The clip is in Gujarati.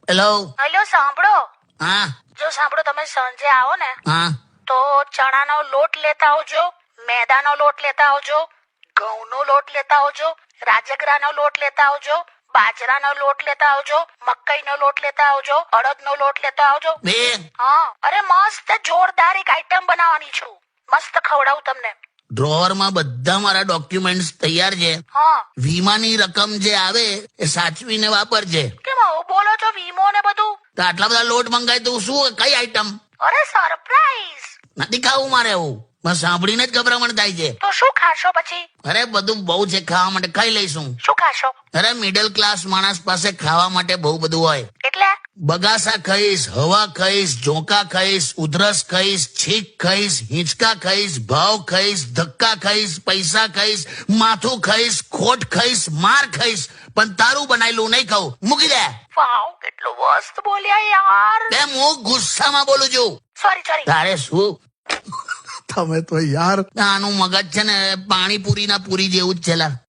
હેલો. હેલો, સાંભળો. હા જો સાંભળો, તમે સાંજે આવો ને હા તો ચણાનો લોટ લેતા આવજો, મેદાનો લોટ લેતા આવજો, ઘઉંનો લોટ લેતા આવજો, રાજગરાનો લોટ લેતા આવજો, બાજરાનો લોટ લેતા આવજો, મકાઈનો લોટ લેતા આવજો, અડદનો લોટ લેતા આવજો. બેન, હા, અરે મસ્ત જોરદાર એક આઈટમ બનાવવાની છું. મસ્ત ખવડાવું તમને. ડ્રોવરમાં બધા મારા ડોક્યુમેન્ટ્સ તૈયાર છે. હા, વીમાની રકમ જે આવે એ સાચવીને વાપરજે. કેમ આવું બોલો છો? વીમો ને બધું? તો આટલા બધા લોટ મંગાય તો શું કઈ આઈટમ અરે સરપ્રાઈઝ. નથી ખાવું મારે. એવું મને સાંભળીને જ ગભરામણ થાય છે. તો શું ખાશો પછી? અરે બધું બહુ છે ખાવા માટે, ખાઈ લઈશું. શું ખાશો? અરે મિડલ ક્લાસ માણસ પાસે ખાવા માટે બહુ બધું હોય. એટલે બગાસા ખાઈશ, હવા ખાઈશ, ઝોંકા ખાઈશ, ઉધરસ ખાઈશ, છીંક ખાઈશ, હિંચકા ખાઈશ, ભાવ ખાઈશ, ધક્કા ખાઈશ, પૈસા ખાઈશ, માથું ખાઈશ, ખોટ ખાઈશ, માર ખાઈશ, પણ તારું બનાયેલું નહીં ખાવું. મૂકી દે. વાવ, કેટલું મસ્ત બોલ્યા યાર. બે હું ગુસ્સામાં બોલું છું. સોરી. તારે શું? તમે તો યાર આનું મગજ છે ને પાણીપુરી ના પૂરી જેવું જ છે લા.